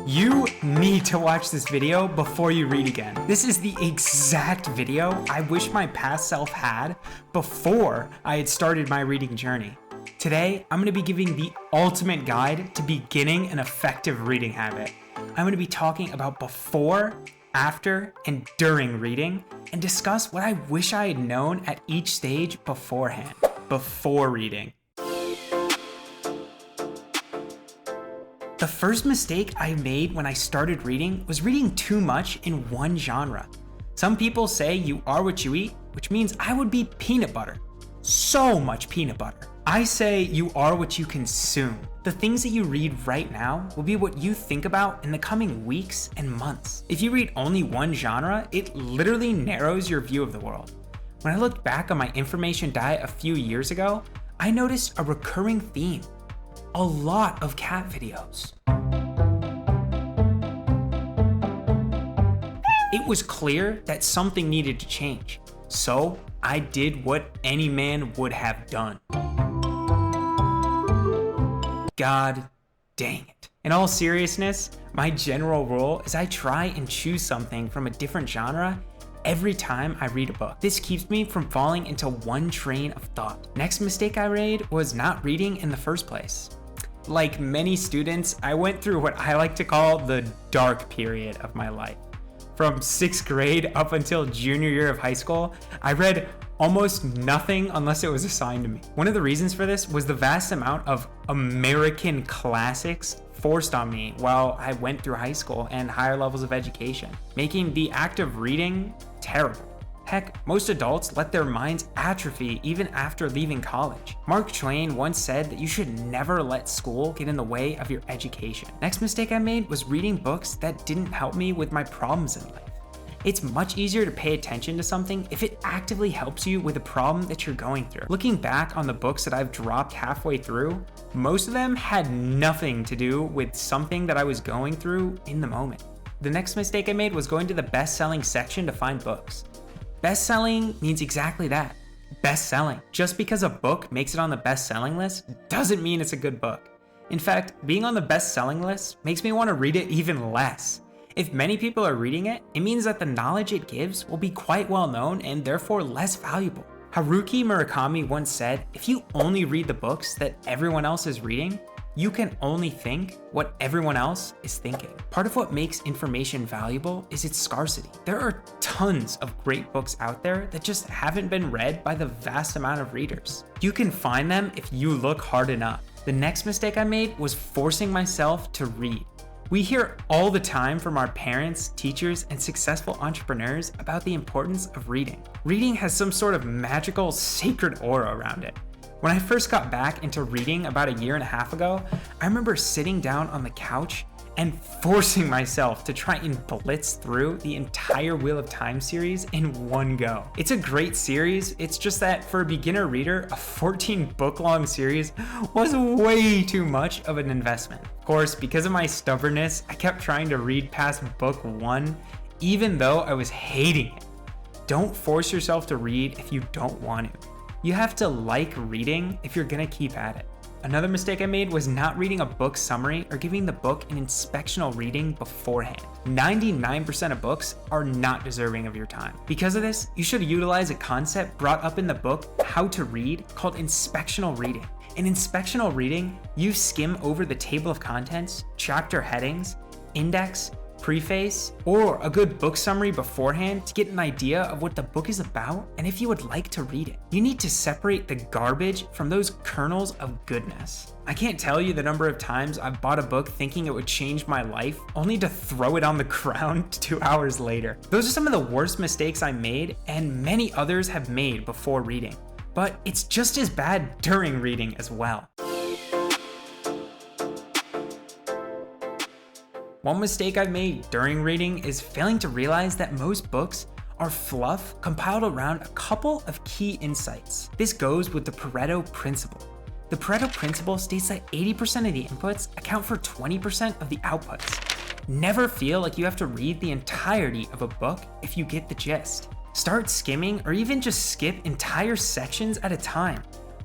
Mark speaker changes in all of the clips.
Speaker 1: You need to watch this video before you read again. This is the exact video I wish my past self had before I had started my reading journey. Today, I'm going to be giving the ultimate guide to beginning an effective reading habit. I'm going to be talking about before, after, and during reading, and discuss what I wish I had known at each stage beforehand, before reading. The first mistake I made when I started reading was reading too much in one genre. Some people say you are what you eat, which means I would be peanut butter. So much peanut butter. I say you are what you consume. The things that you read right now will be what you think about in the coming weeks and months. If you read only one genre, it literally narrows your view of the world. When I looked back on my information diet a few years ago, I noticed a recurring theme. A lot of cat videos. It was clear that something needed to change, so I did what any man would have done. God dang it. In all seriousness, my general rule is I try and choose something from a different genre every time I read a book. This keeps me from falling into one train of thought. Next mistake I made was not reading in the first place. Like many students, I went through what I like to call the dark period of my life. From 6th grade up until junior year of high school, I read almost nothing unless it was assigned to me. One of the reasons for this was the vast amount of American classics forced on me while I went through high school and higher levels of education, making the act of reading terrible. Heck, most adults let their minds atrophy even after leaving college. Mark Twain once said that you should never let school get in the way of your education. Next mistake I made was reading books that didn't help me with my problems in life. It's much easier to pay attention to something if it actively helps you with the problem that you're going through. Looking back on the books that I've dropped halfway through, most of them had nothing to do with something that I was going through in the moment. The next mistake I made was going to the best-selling section to find books. Best-selling means exactly that, best-selling. Just because a book makes it on the best-selling list doesn't mean it's a good book. In fact, being on the best-selling list makes me want to read it even less. If many people are reading it, it means that the knowledge it gives will be quite well known and therefore less valuable. Haruki Murakami once said, if you only read the books that everyone else is reading, you can only think what everyone else is thinking. Part of what makes information valuable is its scarcity. There are tons of great books out there that just haven't been read by the vast amount of readers. You can find them if you look hard enough. The next mistake I made was forcing myself to read. We hear all the time from our parents, teachers, and successful entrepreneurs about the importance of reading. Reading has some sort of magical, sacred aura around it. When I first got back into reading about a year and a half ago, I remember sitting down on the couch and forcing myself to try and blitz through the entire Wheel of Time series in one go. It's a great series, it's just that for a beginner reader, a 14-book-long series was way too much of an investment. Of course, because of my stubbornness, I kept trying to read past book 1, even though I was hating it. Don't force yourself to read if you don't want to. You have to like reading if you're gonna keep at it. Another mistake I made was not reading a book summary or giving the book an inspectional reading beforehand. 99% of books are not deserving of your time. Because of this, you should utilize a concept brought up in the book How to Read called inspectional reading. In inspectional reading, you skim over the table of contents, chapter headings, index, preface, or a good book summary beforehand to get an idea of what the book is about and if you would like to read it. You need to separate the garbage from those kernels of goodness. I can't tell you the number of times I've bought a book thinking it would change my life, only to throw it on the ground 2 hours later. Those are some of the worst mistakes I made, and many others have made before reading. But it's just as bad during reading as well. One mistake I've made during reading is failing to realize that most books are fluff compiled around a couple of key insights. This goes with the Pareto Principle. The Pareto Principle states that 80% of the inputs account for 20% of the outputs. Never feel like you have to read the entirety of a book if you get the gist. Start skimming or even just skip entire sections at a time.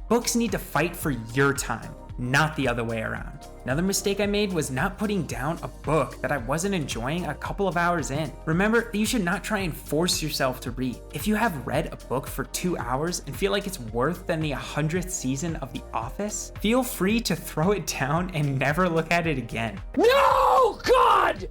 Speaker 1: Books need to fight for your time. not the other way around. Another mistake I made was not putting down a book that I wasn't enjoying a couple of hours in. Remember that you should not try and force yourself to read. If you have read a book for 2 hours and feel like it's worse than the 100th season of The Office, feel free to throw it down and never look at it again.
Speaker 2: No, God!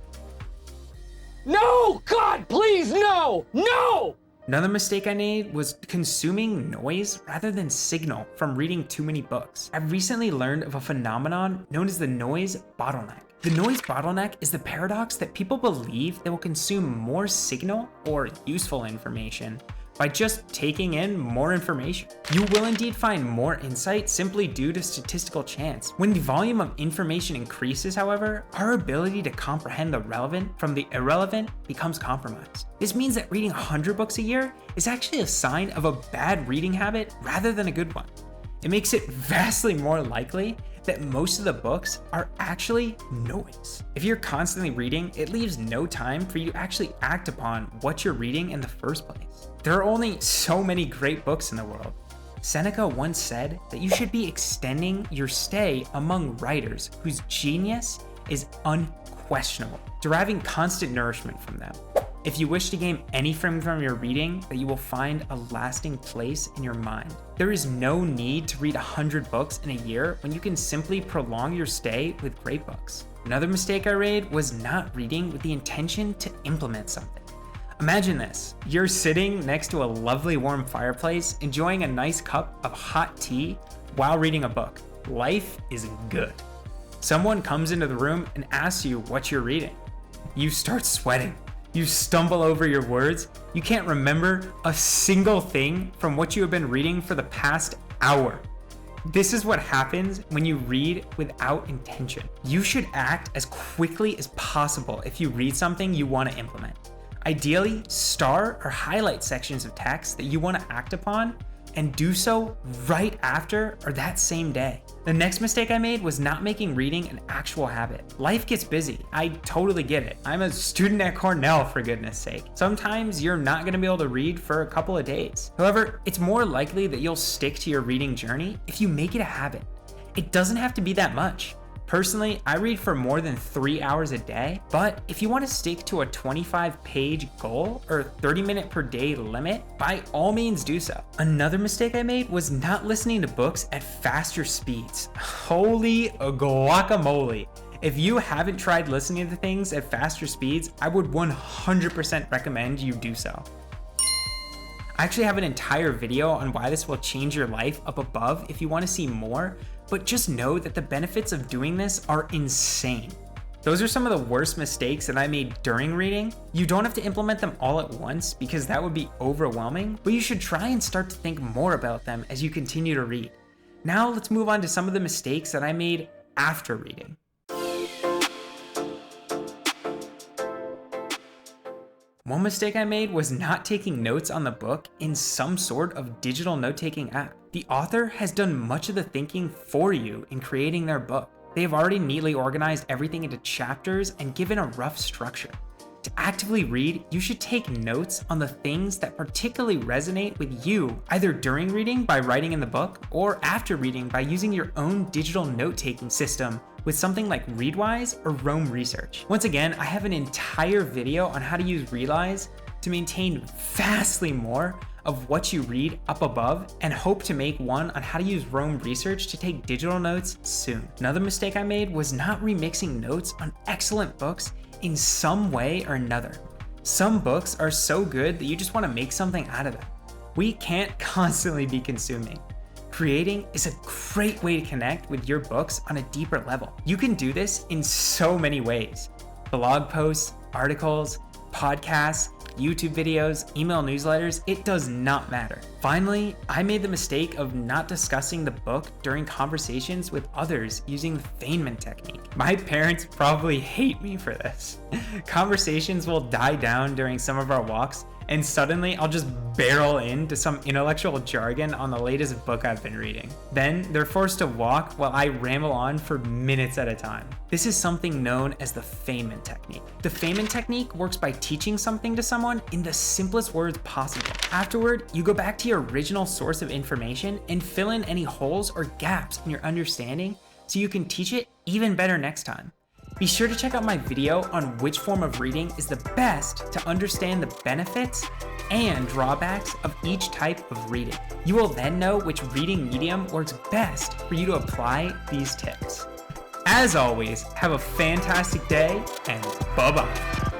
Speaker 2: No, God, please, no! No!
Speaker 1: Another mistake I made was consuming noise rather than signal from reading too many books. I've recently learned of a phenomenon known as the noise bottleneck. The noise bottleneck is the paradox that people believe they will consume more signal or useful information by just taking in more information. You will indeed find more insight simply due to statistical chance. When the volume of information increases, however, our ability to comprehend the relevant from the irrelevant becomes compromised. This means that reading 100 books a year is actually a sign of a bad reading habit rather than a good one. It makes it vastly more likely that most of the books are actually noise. If you're constantly reading, it leaves no time for you to actually act upon what you're reading in the first place. There are only so many great books in the world. Seneca once said that you should be extending your stay among writers whose genius is unquestionable, deriving constant nourishment from them. If you wish to gain anything from your reading, that you will find a lasting place in your mind. There is no need to read 100 books in a year when you can simply prolong your stay with great books. Another mistake I made was not reading with the intention to implement something. Imagine this, you're sitting next to a lovely warm fireplace, enjoying a nice cup of hot tea while reading a book. Life is good. Someone comes into the room and asks you what you're reading. You start sweating. You stumble over your words. You can't remember a single thing from what you have been reading for the past hour. This is what happens when you read without intention. You should act as quickly as possible if you read something you want to implement. Ideally, star or highlight sections of text that you want to act upon and do so right after or that same day. The next mistake I made was not making reading an actual habit. Life gets busy. I totally get it. I'm a student at Cornell, for goodness sake. Sometimes you're not going to be able to read for a couple of days. However, it's more likely that you'll stick to your reading journey if you make it a habit. It doesn't have to be that much. Personally, I read for more than 3 hours a day, but if you want to stick to a 25-page goal or 30-minute per day limit, by all means do so. Another mistake I made was not listening to books at faster speeds. Holy guacamole. If you haven't tried listening to things at faster speeds, I would 100% recommend you do so. I actually have an entire video on why this will change your life up above if you want to see more, but just know that the benefits of doing this are insane. Those are some of the worst mistakes that I made during reading. You don't have to implement them all at once because that would be overwhelming, but you should try and start to think more about them as you continue to read. Now let's move on to some of the mistakes that I made after reading. One mistake I made was not taking notes on the book in some sort of digital note-taking app. The author has done much of the thinking for you in creating their book. They have already neatly organized everything into chapters and given a rough structure. To actively read, you should take notes on the things that particularly resonate with you, either during reading by writing in the book, or after reading by using your own digital note-taking system with something like Readwise or Roam Research. Once again, I have an entire video on how to use Readwise to maintain vastly more of what you read up above, and hope to make one on how to use Roam Research to take digital notes soon. Another mistake I made was not remixing notes on excellent books in some way or another. Some books are so good that you just want to make something out of them. We can't constantly be consuming. Creating is a great way to connect with your books on a deeper level. You can do this in so many ways. Blog posts, articles, podcasts, YouTube videos, email newsletters, it does not matter. Finally, I made the mistake of not discussing the book during conversations with others using the Feynman technique. My parents probably hate me for this. Conversations will die down during some of our walks, and suddenly I'll just barrel into some intellectual jargon on the latest book I've been reading. Then they're forced to walk while I ramble on for minutes at a time. This is something known as the Feynman technique. The Feynman technique works by teaching something to someone in the simplest words possible. Afterward, you go back to your original source of information and fill in any holes or gaps in your understanding so you can teach it even better next time. Be sure to check out my video on which form of reading is the best to understand the benefits and drawbacks of each type of reading. You will then know which reading medium works best for you to apply these tips. As always, have a fantastic day and bye-bye.